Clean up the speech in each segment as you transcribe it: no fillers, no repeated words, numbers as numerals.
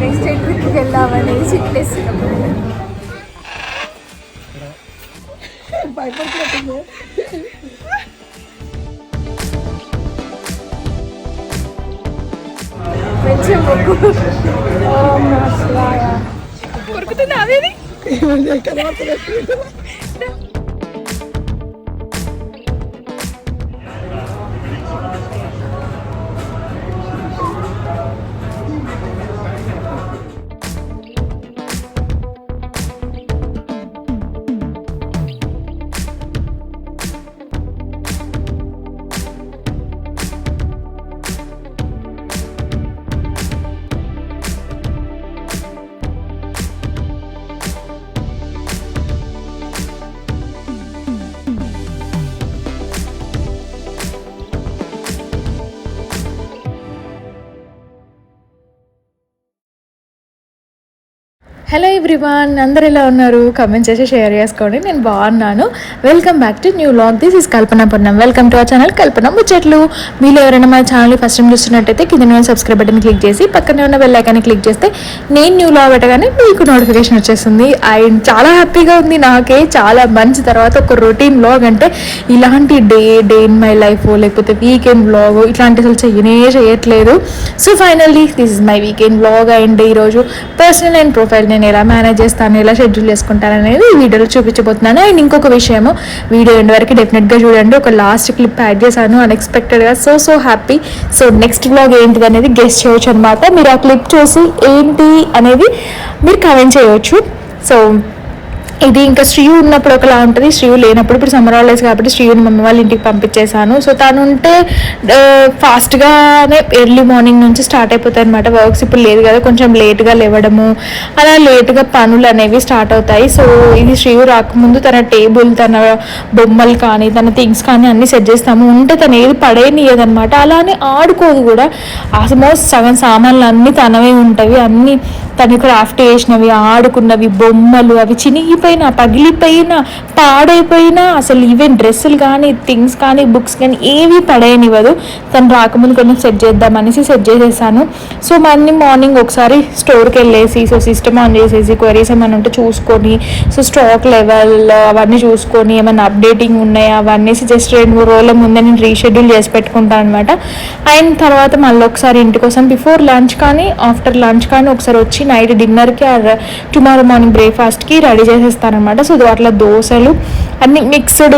Next ట్రిప్కి వెళ్దామనేసి ప్లేస్తున్నాము. భయపడుతుంది కొరుకుతుంది అదేది హలో ఎవ్రీవన్, అందరు ఎలా ఉన్నారు? కమెంట్ చేసి షేర్ చేసుకోండి. నేను బాగున్నాను. Welcome back to new vlog. This is Kalpana Purnam. Welcome to our channel Kalpana Muchatlu. మీలో ఎవరైనా మా ఛానల్ని ఫస్ట్ టైం చూస్తున్నట్టయితే కింద నేను సబ్స్క్రైబ్ బటన్ క్లిక్ చేసి పక్కనే ఉన్న బెల్ ఐకాన్ని క్లిక్ చేస్తే నేను న్యూ వ్లాగ్ పెట్టగానే మీకు నోటిఫికేషన్ వచ్చేస్తుంది. అండ్ చాలా హ్యాపీగా ఉంది నాకే. చాలా మంచి తర్వాత ఒక రొటీన్ వ్లాగ్ అంటే ఇలాంటి డే ఇన్ మై లైఫ్ లేకపోతే వీకెండ్ వ్లాగ్ ఇట్లాంటి అసలు చేయట్లేదు. So finally this is my weekend vlog. And ఈరోజు పర్సనల్ అండ్ ప్రొఫైల్ నేను ఎలా మేనేజ్ చేస్తాను, ఎలా షెడ్యూల్ చేసుకుంటాను అనేది ఈ వీడియోలో చూపించబోతున్నాను. అండ్ ఇంకొక విషయము, వీడియో ఎండ్ వరకు డెఫినెట్గా చూడండి. ఒక లాస్ట్ క్లిప్ యాడ్ చేశాను అన్ఎక్స్పెక్టెడ్గా. So happy. So next vlog ఏంటిది అనేది గెస్ చేయవచ్చు అనమాట. మీరు ఆ క్లిప్ చూసి ఏంటి అనేది మీరు కామెంట్ చేయవచ్చు. సో ఇది ఇంకా శ్రీయు ఉన్నప్పుడు ఒకలా ఉంటుంది, శ్రీయు లేనప్పుడు. ఇప్పుడు సమ్మర్ హాలిడేస్ కాబట్టి శ్రీయుని మమ్మీ వాళ్ళ ఇంటికి పంపించేశాను. సో తను ఉంటే ఫాస్ట్గానే ఎర్లీ మార్నింగ్ నుంచి స్టార్ట్ అయిపోతాయి అనమాట వర్క్స్. ఇప్పుడు లేదు కదా, కొంచెం లేట్గా లేవడము, అలా లేట్గా పనులు అనేవి స్టార్ట్ అవుతాయి. సో ఇది శ్రీయు రాకముందు తన టేబుల్, తన బొమ్మలు కానీ తన థింగ్స్ కానీ అన్నీ సెట్ చేస్తాము. ఉంటే తను ఏది పడేయనియదనమాట. అలానే ఆడుకోదు కూడా. ఆల్మోస్ట్ సగం సామాన్లు అన్నీ తనవే ఉంటాయి. అన్నీ తను క్రాఫ్ట్ చేసినవి, ఆడుకున్నవి, బొమ్మలు అవి చినిగిపోయినా, పగిలిపోయినా, పాడైపోయినా, అసలు ఈవెన్ డ్రెస్సులు కానీ థింగ్స్ కానీ బుక్స్ కానీ ఏవి పడేయనివ్వదు. తను రాకముందు కొంచెం సెట్ చేద్దామనేసి సెట్ చేసేసాను. సో మళ్ళీ మార్నింగ్ ఒకసారి స్టోర్కి వెళ్ళేసి సో సిస్టమ్ ఆన్ చేసేసి క్వరీస్ ఏమైనా ఉంటే చూసుకొని, సో స్టాక్ లెవెల్ అవన్నీ చూసుకొని ఏమైనా అప్డేటింగ్ ఉన్నాయా అవన్నీ జస్ట్ 2-3 రోజుల ముందే నేను రీషెడ్యూల్ చేసి పెట్టుకుంటాను అనమాట. అండ్ తర్వాత మళ్ళీ ఒకసారి ఇంటి కోసం బిఫోర్ లంచ్ కానీ ఆఫ్టర్ లంచ్ కానీ ఒకసారి వచ్చి నైట్ డిన్నర్కి టుమారో మార్నింగ్ బ్రేక్ఫాస్ట్కి రెడీ చేసేస్తానమాట. సో అట్లా దోశలు అన్ని మిక్స్డ్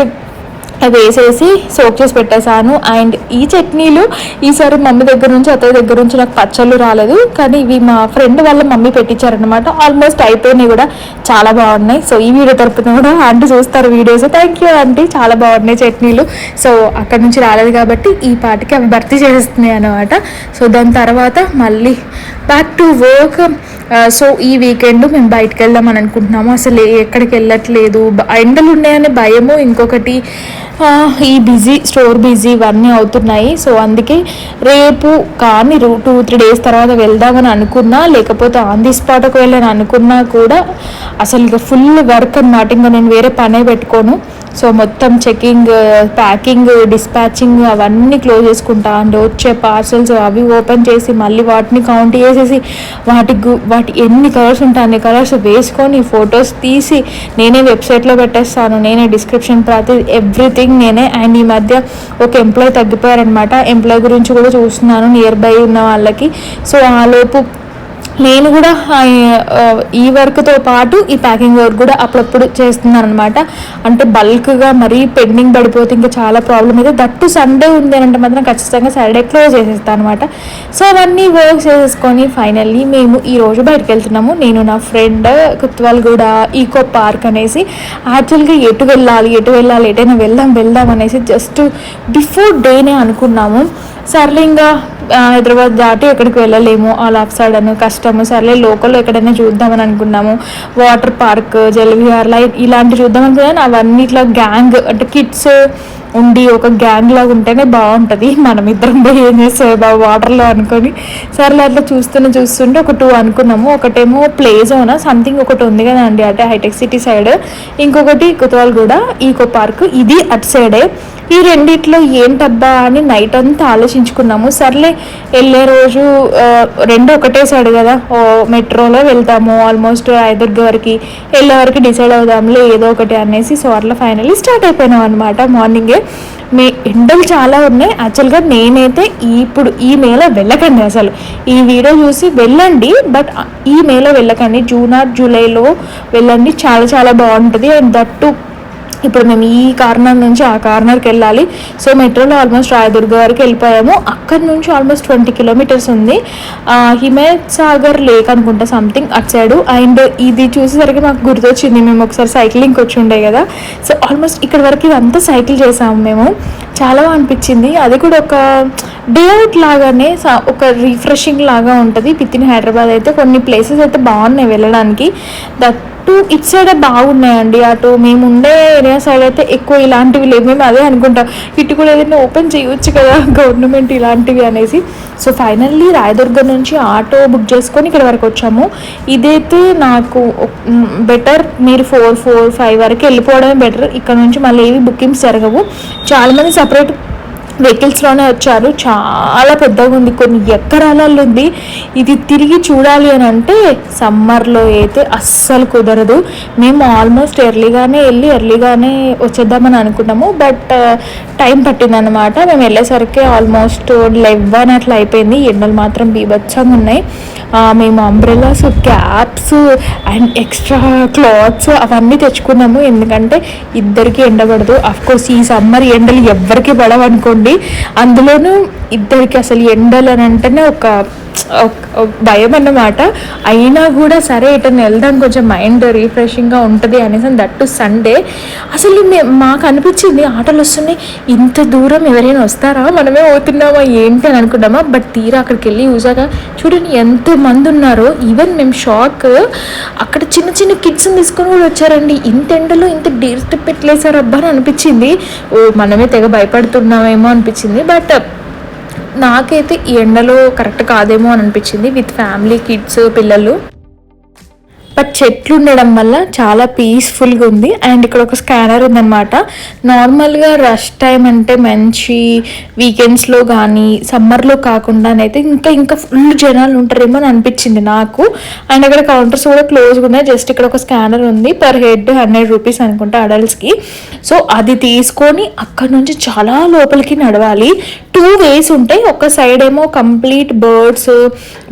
వేసేసి సోక్ చేసి పెట్టేశాను. అండ్ ఈ చట్నీలు ఈసారి మమ్మీ దగ్గర నుంచి అత్తయ్య దగ్గర నుంచి నాకు పచ్చళ్ళు రాలేదు, కానీ ఇవి మా ఫ్రెండ్ వాళ్ళ మమ్మీ పెట్టించారనమాట. ఆల్మోస్ట్ అయిపోయినాయి కూడా, చాలా బాగున్నాయి. సో ఈ వీడియో తరపున కూడా ఆంటీ చూస్తారు వీడియోస్. థ్యాంక్ యూ ఆంటీ, చాలా బాగున్నాయి చట్నీలు. సో అక్కడ నుంచి రాలేదు కాబట్టి ఈ పాటికి అవి భర్తీ చేసేస్తున్నాయి అనమాట. సో దాని తర్వాత మళ్ళీ బ్యాక్ టు వర్క్. సో ఈ వీకెండ్ మేము బయటకు వెళ్దామని అనుకుంటున్నాము. అసలు ఎక్కడికి వెళ్ళట్లేదు, ఎండలు ఉన్నాయనే భయము, ఇంకొకటి ఈ స్టోర్ బిజీ ఇవన్నీ అవుతున్నాయి. సో అందుకే రేపు కానీ 2-3 డేస్ తర్వాత వెళ్దామని అనుకున్నా, లేకపోతే ఆన్ ది స్పాట్ ఒకవేళ అనుకున్నా కూడా అసలు ఇక ఫుల్ వర్క్ అన్నమాట. ఇంకా నేను వేరే పనే పెట్టుకోను. సో మొత్తం చెకింగ్, ప్యాకింగ్, డిస్పాచింగ్ అవన్నీ క్లోజ్ చేసుకుంటా. అండ్ వచ్చే పార్సల్స్ అవి ఓపెన్ చేసి మళ్ళీ వాటిని కౌంట్ చేసేసి వాటి ఎన్ని కలర్స్ ఉంటాయి అన్ని కలర్స్ వేసుకొని ఫొటోస్ తీసి నేనే వెబ్సైట్లో పెట్టేస్తాను. నేనే డిస్క్రిప్షన్ ప్రతి ఎవ్రీథింగ్ నేనే. అండ్ ఈ మధ్య ఒక ఎంప్లాయీ తగ్గిపోయారనమాట. ఎంప్లాయీ గురించి కూడా చూస్తున్నాను నియర్ బై ఉన్న వాళ్ళకి. సో ఆలోపు నేను కూడా ఈ వర్క్తో పాటు ఈ ప్యాకింగ్ వర్క్ కూడా అప్పుడప్పుడు చేస్తున్నాను అనమాట. అంటే బల్క్గా మరీ పెండింగ్ పడిపోతే ఇంకా చాలా ప్రాబ్లం అయితే. దట్టు సండే ఉంది అని అంటే మాత్రం ఖచ్చితంగా సాటర్డే క్లోజ్ చేసేస్తాను అనమాట. సో అవన్నీ వర్క్ చేసేసుకొని ఫైనల్లీ మేము ఈరోజు బయటకు వెళ్తున్నాము. నేను నా ఫ్రెండ్ కుత్వాల్గూడ ఈకో పార్క్ అనేసి. యాక్చువల్గా ఎటు వెళ్ళాలి ఎటైనా వెళ్దాం అనేసి జస్ట్ బిఫోర్ డేనే అనుకున్నాము. సర్లే ఇంకా హైదరాబాద్ దాటి ఎక్కడికి వెళ్ళలేము, ఆల్ ఆఫ్ సడన్ కష్టము. సర్లే లోకల్లో ఎక్కడైనా చూద్దామని అనుకున్నాము. వాటర్ పార్క్, జలవిహార్ ఇలాంటివి చూద్దాం అనుకున్నాను. అవన్నీ ఇట్లా గ్యాంగ్ అంటే కిడ్స్ ఉండి ఒక గ్యాంగ్ లాగా ఉంటేనే బాగుంటుంది. మనం ఇద్దరం పోయి ఏం చేస్తాయి బాబు వాటర్లో అనుకొని సర్లే అట్లా చూస్తుంటే ఒక 2 అనుకున్నాము. ఒకటేమో ప్లే జోన్ సంథింగ్ ఒకటి ఉంది కదండి అంటే హైటెక్ సిటీ సైడ్, ఇంకొకటి కుతవాల్గూడ ఈకో పార్క్, ఇది అటు సైడే. ఈ రెండిట్లో ఏంటబ్బా అని నైట్ అంతా ఆలోచించుకున్నాము. సర్లే వెళ్ళే రోజు రెండు ఒకటే సైడ్ కదా, మెట్రోలో వెళ్తాము, ఆల్మోస్ట్ రాయదుర్గ వరకు వెళ్ళే వరకు డిసైడ్ అవుదాంలే ఏదో ఒకటి అనేసి. సో అట్లా ఫైనల్లీ స్టార్ట్ అయిపోయినాం అనమాట మార్నింగే. ఎండలు చాలా ఉన్నాయి. యాక్చువల్గా నేనైతే ఇప్పుడు ఈ మేలో వెళ్ళకండి, అసలు ఈ వీడియో చూసి వెళ్ళండి, బట్ ఈ మేలో వెళ్ళకండి, జూన్ ఆర్ జూలైలో వెళ్ళండి, చాలా చాలా బాగుంటుంది. అండ్ దట్టు ఇప్పుడు మేము ఈ కార్నర్ నుంచి ఆ కార్నర్కి వెళ్ళాలి. సో మెట్రోలో ఆల్మోస్ట్ రాయదుర్గ వరకు వెళ్ళిపోయాము. అక్కడి నుంచి ఆల్మోస్ట్ 20 కిలోమీటర్స్ ఉంది. హిమాయత్ సాగర్ లేక్ అనుకుంటా సంథింగ్ అటు సైడు. అండ్ ఇది చూసేసరికి మాకు గుర్తొచ్చింది, మేము ఒకసారి సైక్లింగ్కి వచ్చి ఉండే కదా. సో ఆల్మోస్ట్ ఇక్కడ వరకు ఇదంతా సైకిల్ చేసాము మేము, చాలా అనిపించింది. అది కూడా ఒక డే అవుట్ లాగానే, ఒక రిఫ్రెషింగ్ లాగా ఉంటుంది. విత్ ఇన్ హైదరాబాద్ అయితే కొన్ని ప్లేసెస్ అయితే బాగున్నాయి వెళ్ళడానికి. ఇటు సైడ్ బాగున్నాయండి. అటు మేము ఉండే ఏరియా సైడ్ అయితే ఎక్కువ ఇలాంటివి లేవు. మేము అదే అనుకుంటాం, ఇటు కూడా ఏదైనా ఓపెన్ చేయొచ్చు కదా గవర్నమెంట్ ఇలాంటివి అనేసి. సో ఫైనల్లీ రాయదుర్గ నుంచి ఆటో బుక్ చేసుకొని ఇక్కడ వరకు వచ్చాము. ఇదైతే నాకు బెటర్, మీరు 4-5 వరకు వెళ్ళిపోవడమే బెటర్. ఇక్కడ నుంచి మళ్ళీ ఏవి బుకింగ్స్ జరగవు. చాలామంది సపరేట్ వెహికల్స్లోనే వచ్చారు. చాలా పెద్దగా ఉంది, కొన్ని ఎకరాలలో ఉంది. ఇది తిరిగి చూడాలి అని అంటే సమ్మర్లో అయితే అస్సలు కుదరదు. మేము ఆల్మోస్ట్ ఎర్లీగానే వెళ్ళి ఎర్లీగానే వచ్చేద్దామని అనుకున్నాము, బట్ టైం పట్టిందనమాట. మేము వెళ్ళేసరికి ఆల్మోస్ట్ 11 అట్లా అయిపోయింది. ఎండలు మాత్రం బీభత్సంగా ఉన్నాయి. మేము umbrellas, caps and extra clothes అవన్నీ తెచ్చుకున్నాము, ఎందుకంటే ఇద్దరికి ఎండబడదు. అఫ్కోర్స్ ఈ సమ్మర్ ఎండలు ఎవ్వరికి పడవనుకోండి, అందులోనూ ఇద్దరికి అసలు ఎండలు అని అంటేనే ఒక భయం అన్నమాట. అయినా కూడా సరే ఎటన్నా వెళ్దాం, కొంచెం మైండ్ రిఫ్రెషింగ్గా ఉంటుంది అనేసి. దట్టు సండే అసలు మాకు అనిపించింది ఆటోలు వస్తున్నాయి, ఇంత దూరం ఎవరైనా వస్తారా, మనమే పోతున్నామా ఏంటి అని అనుకున్నామా. బట్ తీరా అక్కడికి వెళ్ళి చూసాక చూడండి ఎంతో మంది ఉన్నారో. ఈవెన్ మేము షాక్, అక్కడ చిన్న చిన్న కిడ్స్ని తీసుకొని కూడా వచ్చారండి. ఇంత ఎండలో ఇంత డీర్ట్ పెట్టలేసారు అబ్బా అని అనిపించింది. మనమే తెగ భయపడుతున్నామేమో అనిపించింది. బట్ నాకైతే ఈ ఎండలో కరెక్ట్ కాదేమో అని అనిపించింది, విత్ ఫ్యామిలీ, కిడ్స్, పిల్లలు. బట్ చెట్లు ఉండడం వల్ల చాలా పీస్ఫుల్గా ఉంది. అండ్ ఇక్కడ ఒక స్కానర్ ఉందన్నమాట. నార్మల్గా రష్ టైం అంటే మంచి వీకెండ్స్లో కానీ సమ్మర్లో కాకుండానైతే ఇంకా ఫుల్ జనాలు ఉంటారేమో అని అనిపించింది నాకు. అండ్ అక్కడ కౌంటర్స్ కూడా క్లోజ్గా ఉన్నాయి. జస్ట్ ఇక్కడ ఒక స్కానర్ ఉంది, పర్ హెడ్ 100 రూపీస్ అనుకుంటా అడల్ట్స్కి. సో అది తీసుకొని అక్కడ నుంచి చాలా లోపలికి నడవాలి. 2 వేస్ ఉంటాయి. ఒక సైడ్ ఏమో కంప్లీట్ బర్డ్స్,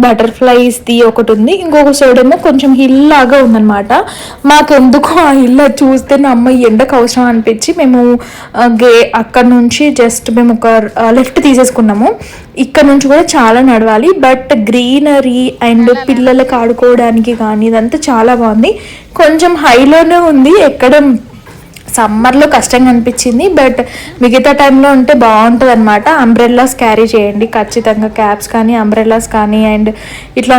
బటర్ఫ్లైస్ది ఒకటి ఉంది, ఇంకొక సైడ్ ఏమో కొంచెం హిల్ లాగా ఉందన్నమాట. మాకెందుకు ఆ ఇల్లు చూస్తే నా అమ్మ ఎండకు అవసరం అనిపించి మేము అక్కడ నుంచి జస్ట్ మేము ఒక లెఫ్ట్ తీసేసుకున్నాము. ఇక్కడ నుంచి కూడా చాలా నడవాలి, బట్ గ్రీనరీ అండ్ పిల్లలకు ఆడుకోవడానికి కానీ ఇదంతా చాలా బాగుంది. కొంచెం హైలోనే ఉంది, ఎక్కడం సమ్మర్లో కష్టంగా అనిపించింది. బట్ మిగతా టైంలో ఉంటే బాగుంటుంది అనమాట. అంబ్రెల్లాస్ క్యారీ చేయండి ఖచ్చితంగా, క్యాప్స్ కానీ అంబ్రెల్లాస్ కానీ. అండ్ ఇట్లా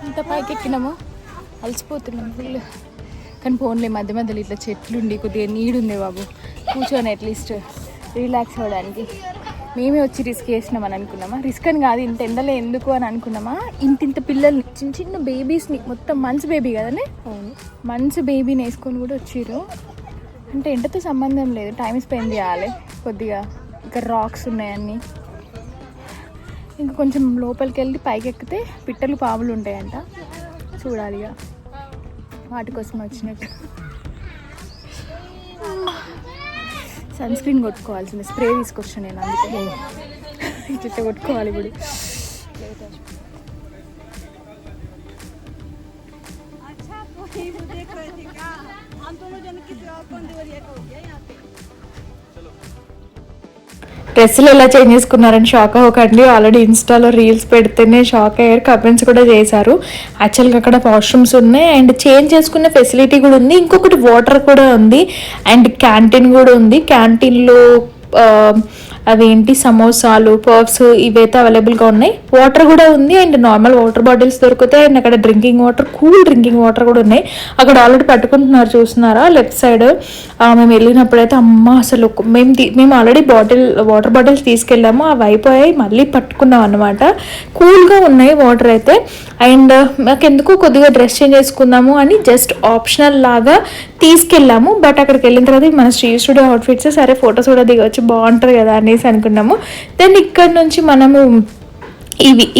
ఇంత పైకి ఎక్కినాము, అలసిపోతున్నాము ఫుల్. కానీ ఫోన్లే మధ్య మధ్యలో ఇట్లా చెట్లు ఉండి కొద్దిగా నీడుంది బాబు, కూర్చొని అట్లీస్ట్ రిలాక్స్ అవ్వడానికి. మేమే వచ్చి రిస్క్ చేసినాం అని అనుకున్నామా, రిస్క్ అని కాదు, ఇంత ఎండలో ఎందుకు అని అనుకున్నామా. ఇంత పిల్లల్ని, చిన్న చిన్న బేబీస్ని, మొత్తం మంత్స్ బేబీ కదనే, మంత్స్ బేబీని వేసుకొని కూడా వచ్చిర్రు. అంటే ఎండతో సంబంధం లేదు, టైం స్పెండ్ చేయాలి కొద్దిగా. ఇక్కడ రాక్స్ ఉన్నాయన్నీ. ఇంకా కొంచెం లోపలికి వెళ్ళి పైకి ఎక్కితే పిట్టలు, పాములు ఉంటాయంట, చూడాలి ఇక వాటి కోసం వచ్చినట్టు. సన్ స్క్రీన్ కొట్టుకోవాల్సింది, స్ప్రే తీసుకొచ్చాను నేను, అందుకే ఇట్లా కొట్టుకోవాలి ఇప్పుడు. డ్రెస్సులు ఎలా చేంజ్ చేసుకున్నారని షాక్ అవ్వకండి. ఆల్రెడీ ఇన్స్టాలో రీల్స్ పెడితేనే షాక్ అయ్యారు, కమెంట్స్ కూడా చేశారు. యాక్చువల్గా అక్కడ వాష్రూమ్స్ ఉన్నాయి అండ్ చేంజ్ చేసుకునే ఫెసిలిటీ కూడా ఉంది. ఇంకొకటి వాటర్ కూడా ఉంది అండ్ క్యాంటీన్ కూడా ఉంది. క్యాంటీన్లో అవేంటి సమోసాలు, పఫ్స్ ఇవైతే అవైలబుల్గా ఉన్నాయి. వాటర్ కూడా ఉంది అండ్ నార్మల్ వాటర్ బాటిల్స్ దొరుకుతాయి. అండ్ అక్కడ drinking water, cool drinking water కూడా ఉన్నాయి. అక్కడ ఆల్రెడీ పట్టుకుంటున్నారు, చూస్తున్నారా లెఫ్ట్ సైడ్. మేము వెళ్ళినప్పుడైతే అమ్మ అసలు మేము ఆల్రెడీ వాటర్ బాటిల్స్ తీసుకెళ్ళాము, అవి అయిపోయాయి, మళ్ళీ పట్టుకున్నాం అనమాట. కూల్గా ఉన్నాయి వాటర్ అయితే. అండ్ మాకెందుకు కొద్దిగా డ్రెస్ చేంజ్ చేసుకుందాము అని జస్ట్ ఆప్షనల్ లాగా తీసుకెళ్ళాము. బట్ అక్కడికి వెళ్ళిన తర్వాత మన శ్రీ స్టూడియో అవుట్ఫిట్స్ సరే ఫొటోస్ కూడా దిగవచ్చు బాగుంటుంది కదా అనేసి అనుకున్నాము. దెన్ ఇక్కడ నుంచి మనము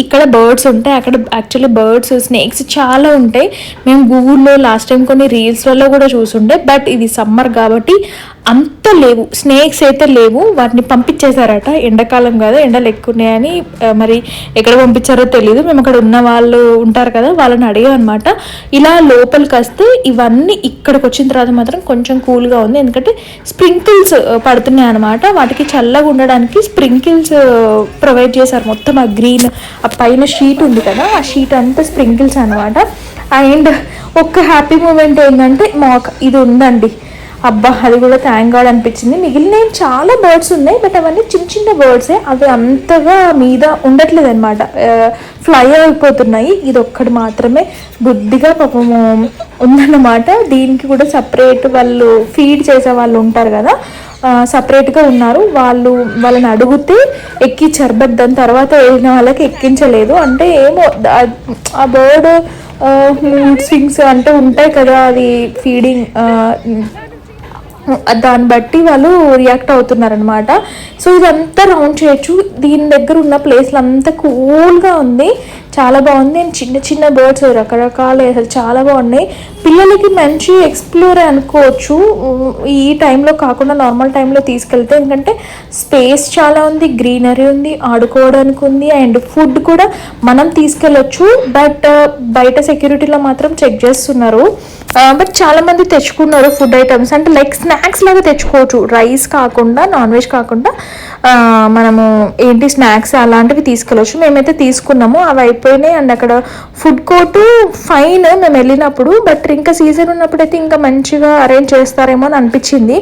ఇక్కడ బర్డ్స్ ఉంటాయి, అక్కడ యాక్చువల్లీ బర్డ్స్ స్నేక్స్ చాలా ఉంటాయి. మేము గూగుల్లో లాస్ట్ టైం కొన్ని రీల్స్లలో కూడా చూసుండే, బట్ ఇది సమ్మర్ కాబట్టి అంత లేవు, స్నేక్స్ అయితే లేవు. వాటిని పంపించేశారట, ఎండాకాలం కదా ఎండలు ఎక్కువ ఉన్నాయని. మరి ఎక్కడ పంపించారో తెలియదు. మేము అక్కడ ఉన్న వాళ్ళు ఉంటారు కదా వాళ్ళని అడిగాం అనమాట. ఇలా లోపలికి వస్తే ఇవన్నీ ఇక్కడికి వచ్చిన తర్వాత మాత్రం కొంచెం కూల్గా ఉంది, ఎందుకంటే స్ప్రింకిల్స్ పడుతున్నాయి అనమాట. వాటికి చల్లగా ఉండడానికి స్ప్రింకిల్స్ ప్రొవైడ్ చేశారు. మొత్తం ఆ గ్రీన్ ఆ పైన షీట్ ఉంది కదా, ఆ షీట్ అంతా స్ప్రింకిల్స్ అనమాట. అండ్ ఒక్క హ్యాపీ మూమెంట్ ఏంటంటే మాకు ఇది ఉందండి, అబ్బా అది కూడా థ్యాంక్ గాడ్ అనిపించింది. మిగిలిన చాలా బర్డ్స్ ఉన్నాయి, బట్ అవన్నీ చిన్న చిన్న బర్డ్సే, అవి అంతగా మీద ఉండట్లేదు అనమాట, ఫ్లై అయిపోతున్నాయి. ఇది ఒక్కటి మాత్రమే బుద్ధిగా పాపము ఉందన్నమాట. దీనికి కూడా సపరేట్ వాళ్ళు ఫీడ్ చేసే వాళ్ళు ఉంటారు కదా, సపరేట్గా ఉన్నారు. వాళ్ళని అడిగితే ఎక్కించారు, బట్ దాని తర్వాత వెళ్ళిన వాళ్ళకి ఎక్కించలేదు. అంటే ఏమో ఆ బర్డ్ మూడ్ స్వింగ్స్ అంటే ఉంటాయి కదా, అది ఫీడింగ్ దాన్ని బట్టి వాళ్ళు రియాక్ట్ అవుతున్నారనమాట. సో ఇదంతా రౌండ్ చేయొచ్చు. దీని దగ్గర ఉన్న ప్లేస్లు అంతా కూల్గా ఉంది, చాలా బాగుంది. అండ్ చిన్న చిన్న బర్డ్స్ రకరకాల అసలు చాలా బాగున్నాయి. పిల్లలకి మంచి ఎక్స్ప్లోర్ అనుకోవచ్చు ఈ టైంలో కాకుండా నార్మల్ టైంలో తీసుకెళ్తే, ఎందుకంటే స్పేస్ చాలా ఉంది, గ్రీనరీ ఉంది, ఆడుకోవడానికి ఉంది. అండ్ ఫుడ్ కూడా మనం తీసుకెళ్ళొచ్చు, బట్ బయట సెక్యూరిటీలో మాత్రం చెక్ చేస్తున్నారు. బట్ చాలా మంది తెచ్చుకున్నారు ఫుడ్ ఐటమ్స్, అంటే లైక్ స్నాక్స్ లాగా తెచ్చుకోవచ్చు, రైస్ కాకుండా నాన్ వెజ్ కాకుండా మనము ఏంటి స్నాక్స్ అలాంటివి తీసుకెళ్ళవచ్చు. మేమైతే తీసుకున్నాము, అవి అయిపోయినాయి. అండ్ అక్కడ ఫుడ్ కోర్టు ఫైన్ మేము వెళ్ళినప్పుడు, బట్ ఇంకా సీజన్ ఉన్నప్పుడు అయితే ఇంకా మంచిగా అరేంజ్ చేస్తారేమో అని అనిపించింది.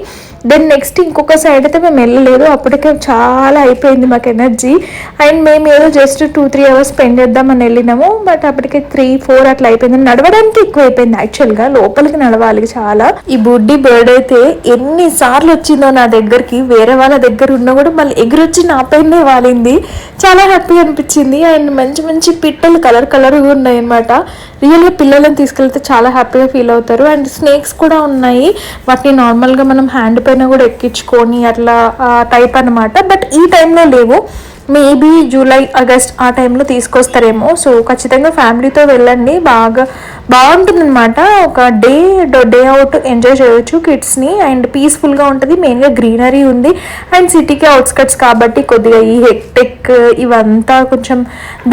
దెన్ నెక్స్ట్ ఇంకొక సైడ్ అయితే మేము వెళ్ళలేదు, అప్పటికే చాలా అయిపోయింది మాకు ఎనర్జీ. అండ్ మేము ఏదో జస్ట్ 2-3 అవర్స్ స్పెండ్ చేద్దామని వెళ్ళినాము, బట్ అప్పటికే 3-4 అట్లా అయిపోయింది. నడవడానికి ఎక్కువ అయిపోయింది, యాక్చువల్గా లోపలికి నడవాలి చాలా. ఈ బుడ్డి బర్డ్ అయితే ఎన్నిసార్లు వచ్చిందో నా దగ్గరికి, వేరే వాళ్ళ దగ్గర ఉన్నా కూడా మళ్ళీ ఎగురొచ్చి నా పైనే వాలింది, చాలా హ్యాపీ అనిపించింది. అండ్ మంచి మంచి పిట్టలు కలర్గా ఉన్నాయి అనమాట. రియల్గా పిల్లలను తీసుకెళ్తే చాలా హ్యాపీగా ఫీల్ అవుతారు. అండ్ స్నేక్స్ కూడా ఉన్నాయి, వాటిని నార్మల్గా మనం హ్యాండ్ పైన కూడా ఎక్కించుకొని అట్లా టైప్ అనమాట. బట్ ఈ టైంలో లేవు, మేబీ జూలై ఆగస్ట్ ఆ టైంలో తీసుకొస్తారేమో. సో ఖచ్చితంగా ఫ్యామిలీతో వెళ్ళండి, బాగుంటుంది అనమాట. ఒక డే అవుట్ ఎంజాయ్ చేయొచ్చు కిడ్స్ని. అండ్ పీస్ఫుల్గా ఉంటుంది, మెయిన్గా గ్రీనరీ ఉంది. అండ్ సిటీకి అవుట్స్కట్స్ కాబట్టి కొద్దిగా ఈ హెక్టెక్ ఇవంతా కొంచెం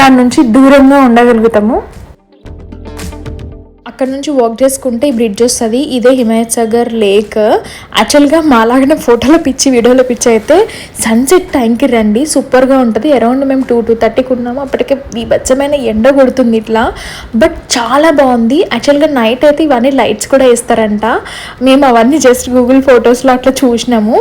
దాని నుంచి దూరంగా ఉండగలుగుతాము. అక్కడ నుంచి వాక్ చేసుకుంటే ఈ బ్రిడ్జ్ వస్తుంది, ఇదే హిమాయత్ సాగర్ లేక్. యాక్చువల్గా మాలాగిన ఫోటోలో పిచ్చి వీడియోలో పిచ్చి అయితే సన్సెట్ టైంకి రండి, సూపర్గా ఉంటుంది. అరౌండ్ మేము 2-2:30కి ఉన్నాము, అప్పటికే బీభత్సమైన ఎండ కొడుతుంది ఇట్లా, బట్ చాలా బాగుంది. యాక్చువల్గా నైట్ అయితే ఇవన్నీ లైట్స్ కూడా వేస్తారంట, మేము అవన్నీ జస్ట్ గూగుల్ ఫొటోస్లో అట్లా చూసినాము.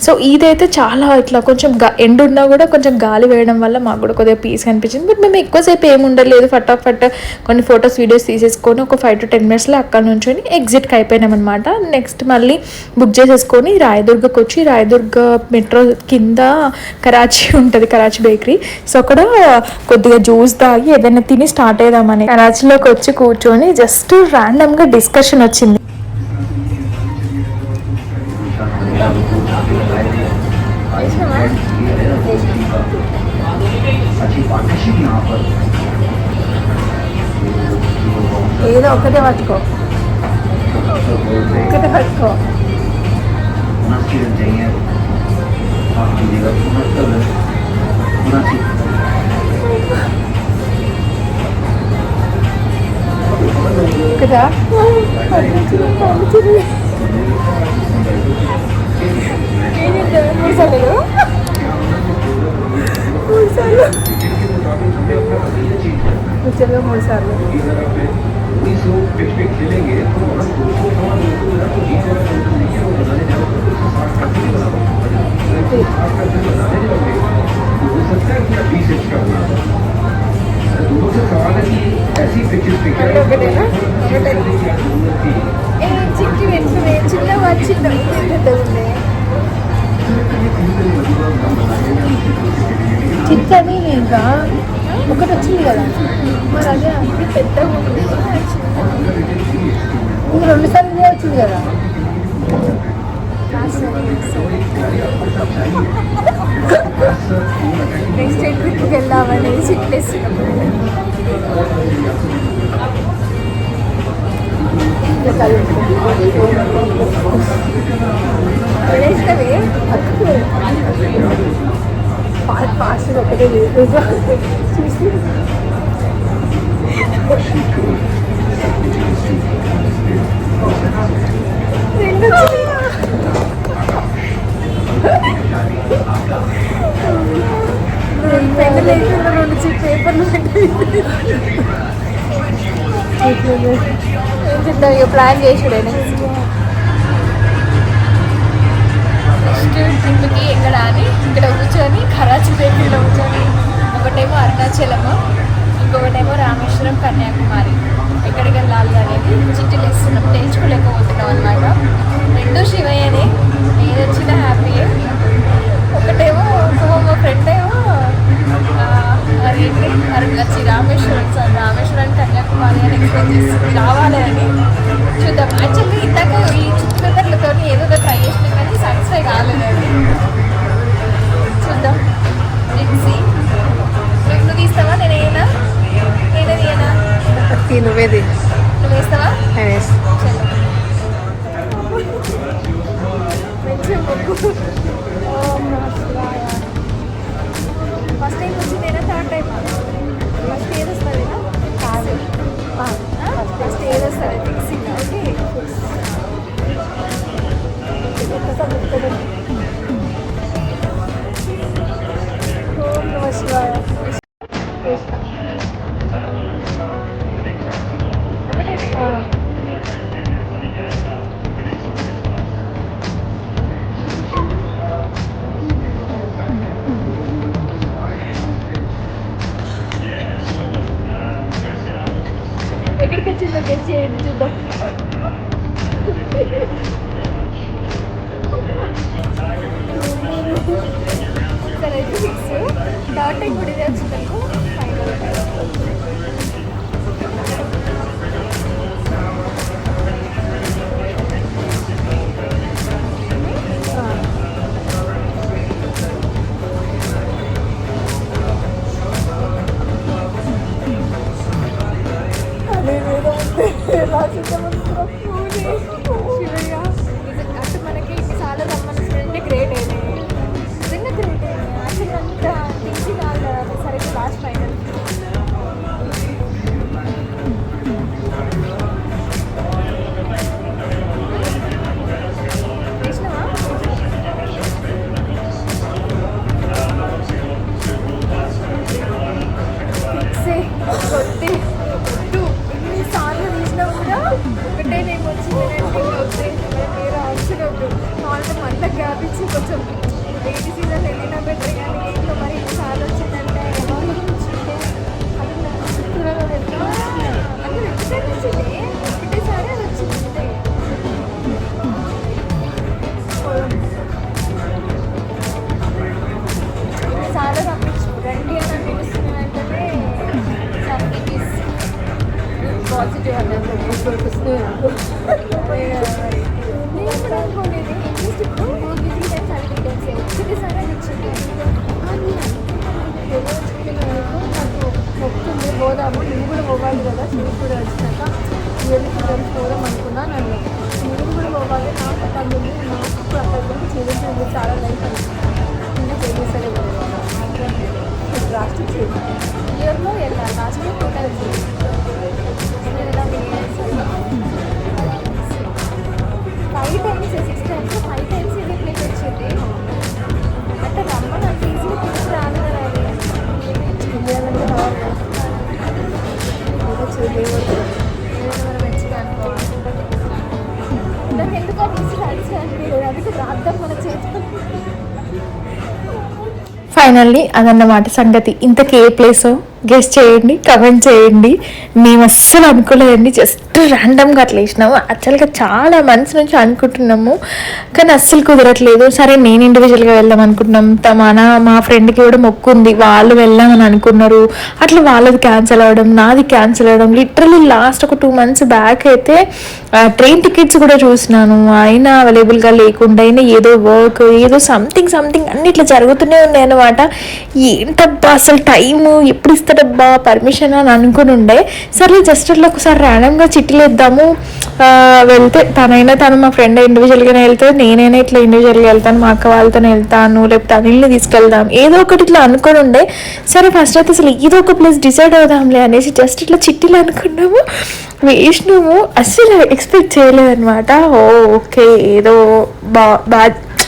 సో ఇదైతే చాలా ఇట్లా కొంచెం ఎండ ఉన్నా కూడా కొంచెం గాలి వేయడం వల్ల మాకు కూడా కొద్దిగా పీస్ అనిపించింది. బట్ మేము ఎక్కువసేపు ఏమి ఉండలేదు, ఫటాఫట్ కొన్ని ఫొటోస్ వీడియోస్ తీసేసుకొని ఒక 5-10 మినిట్స్లో అక్కడ నుంచి ఎగ్జిట్కి అయిపోయినాం అనమాట. నెక్స్ట్ మళ్ళీ బుక్ చేసేసుకొని రాయదుర్గకు వచ్చి, రాయదుర్గ మెట్రో కింద కరాచీ ఉంటుంది, కరాచీ బేకరీ. సో అక్కడ కొద్దిగా జ్యూస్ తాగి ఏదైనా తిని స్టార్ట్ అయ్యామని కరాచీలోకి వచ్చి కూర్చొని జస్ట్ ర్యాండమ్గా డిస్కషన్ వచ్చింది. ఏదో ఒకటే పట్టుకో. కదా మూడు సార్లు చిన్న వచ్చింది చిక్కని ఇంకా ఒకటి వచ్చింది కదా, మరి అదే అన్ని పెద్దగా ఉంది. ఇంకా 2 సార్లు వచ్చింది కదా. నెక్స్ట్ డే ట్రిప్కి వెళ్దామనేది చిట్లేస్తున్నాం. వెళ్ళేస్తావే ఫాస్ట్ ఒకటే చూసి పెన్ను లేకుండా రెండు పేపర్లు ఏం చెప్తాం ఇక ప్లాన్ చేసుడే నెక్స్ట్ ట్రిప్కి ఎక్కడ అని ఇక్కడ కూర్చొని కరాచీ బేకరీలో కూర్చొని ఒకటేమో అరుణాచలము ఇంకొకటేమో రామేశ్వరం కన్యాకుమారి ఎక్కడికి వెళ్ళాలి అనేది చిట్టులు ఇస్తున్నాం, తెలుసుకోలేకపోతున్నాం అనమాట. రెండు శివయ్యనే, ఏది వచ్చినా హ్యాపీయే. ఒకటేమో మా ఫ్రెండ్ ఏమో అదేంటి రామేశ్వరం కన్యాకుమారి అని ఎక్స్ప్లెయిన్ చేస్తుంది, రావాలి అని. చూద్దాం. యాక్చువల్లీ ఇందాక ఈ చుట్టు పేపర్లతో ఏదో ట్రై చేసినాం కానీ సాటిస్ఫై కాలేదండి. చూద్దాం. నువ్వు తీస్తావా? నేనేనా నువ్వేది నువ్వు వేస్తావా? ఫస్ట్ టైం వచ్చిందేనా? Third time? ఫస్ట్ ఏది వస్తుందేనా? కాదు, ఫస్ట్ ఏది వస్తుంది? ఫిక్సింగ్. ఓకే. ఓం నమః శివాయ. ఎక్కడికి వచ్చిందో గెస్ చేయండి, చూద్దాం. సరే అయితే ఫిక్స్. థర్డ్ టైం కూడా ఇదే వచ్చిందనుకో ఫైనల్. శివయ్య అంటే మనకి చాలా రమ్మని గ్రేట్ అయినాయి, నిజంగా గ్రేట్ అయినాయి. యాక్చువల్లీ అంత ఈజీ కాదు కదా. సరే లాస్ట్ ఫైనల్. వేసినావా? ఫిక్సే కొద్ది వద్దు. ఎన్నిసార్లు తీసినా కూడా ఒకటే నేమ్ వచ్చింది. వేరే ఆప్షన్ వద్దు. వాళ్ళతో మళ్ళీ గ్యాప్ ఇచ్చి కొంచెం వెయిట్ సీజన్ వెళ్ళినా బెటర్. కానీ ఇంట్లో మరి ఎన్నిసార్లు వచ్చిందంటే అది అది వెబ్సైట్ వచ్చింది ఒకటేసారి అది వచ్చింది. చాలా పంపించు రండి అని పిలుస్తున్న వెంటనే పాజిటివ్ అన్నది నేను కూడా అనుకోలేదు. అట్లీస్ట్ ఇప్పుడు బిజీ టైమ్స్ అవి డీటెయిల్స్ ఒకటేసారి అది వచ్చింది. నాకు మొక్కుంది పోదాము, నేను కూడా పోవాలి కదా. నేను కూడా వచ్చినాక ఇయర్లీ ఫ్రెండ్స్ పోదాం అనుకున్నా. నన్ను నేను కూడా పోవాలి. నాకు పండుగ నాకు అక్కడ చేయించండి చాలా లైఫ్ అనిపించింది. చేసే లాస్ట్ ఇయర్లో వెళ్ళాలి. Last year total 5 times 6 times 5 times ఇది ప్లేస్ వచ్చింది. అంటే రమ్మని అంత ఈజీగా పిలిచి రాదు కదా. అది మనం మంచిగా అనుకోవాలి. దాన్ని ఎందుకు అది ఈజీ సాటిస్ఫై అనిపించలేదు. అందుకే రాద్దాం మన చేతితో. ఫైనల్లీ అదన్నమాట సంగతి. ఇంతకీ ఏ ప్లేసో గెస్ట్ చేయండి, కమెంట్ చేయండి. మేము అస్సలు అనుకోలేదండి, జస్ట్ ర్యాండమ్గా అట్లా వేసినాము. యాక్చువల్గా చాలా మంత్స్ నుంచి అనుకుంటున్నాము, కానీ అస్సలు కుదరట్లేదు. సరే నేను ఇండివిజువల్గా వెళ్దాం అనుకుంటున్నాం. మా ఫ్రెండ్కి కూడా మొక్కు ఉంది, వాళ్ళు వెళ్దామని అనుకున్నారు. అట్లా వాళ్ళది క్యాన్సిల్ అవ్వడం, నాది క్యాన్సిల్ అవ్వడం. లిటరలీ లాస్ట్ ఒక 2 months బ్యాక్ అయితే ట్రైన్ టికెట్స్ కూడా చూసినాను, అయినా అవైలబుల్గా లేకుండా, అయినా ఏదో వర్క్ ఏదో సంథింగ్ అన్ని ఇట్లా జరుగుతూనే ఉన్నాయి అనమాట. ఏంటబ్బా అసలు టైము ఎప్పుడు ఇస్తాడబ్బా పర్మిషన్ అని అనుకుని ఉండే. సరే జస్ట్ అట్లా ఒకసారి ర్యాండమ్గా చిట్టీలు వేద్దాము, వెళ్తే తను మా ఫ్రెండ్ ఇండివిజువల్గానే వెళ్తే, నేనైనా ఇట్లా ఇండివిజువల్గా వెళ్తాను, మా అక్క వాళ్ళతోనే వెళ్తాను, లేకపోతే అనిల్ని తీసుకెళ్దాం, ఏదో ఒకటి ఇట్లా అనుకుని ఉండే. సరే ఫస్ట్ అయితే అసలు ఏదో ఒక ప్లేస్ డిసైడ్ అవుదాంలే అనేసి జస్ట్ ఇట్లా చిట్టీలు అనుకున్నాము, వేసినాము. అస్సలు ఎక్స్పెక్ట్ చేయలేదన్నమాట. ఓకే ఏదో బాగా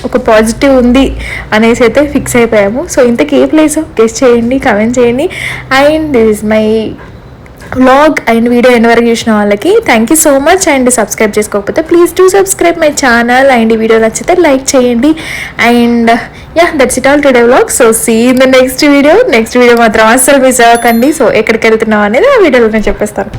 ఒక పాజిటివ్ ఉంది అనేసి అయితే ఫిక్స్ అయిపోయాము. సో ఇంతకీ ఏ ప్లేస్ గెస్ట్ చేయండి, కమెంట్ చేయండి. And this is my vlog and video ఎన్ని వరకు చూసిన వాళ్ళకి thank you so much. And subscribe చేసుకోకపోతే please do subscribe my channel. And ఈ వీడియో నచ్చితే లైక్ చేయండి. And that's it all today vlog. So see in the next video మాత్రం అస్సలు మిస్ అవ్వకండి. సో ఎక్కడికి వెళ్తున్నాం అనేది ఆ వీడియోలో నేను చెప్పేస్తాను.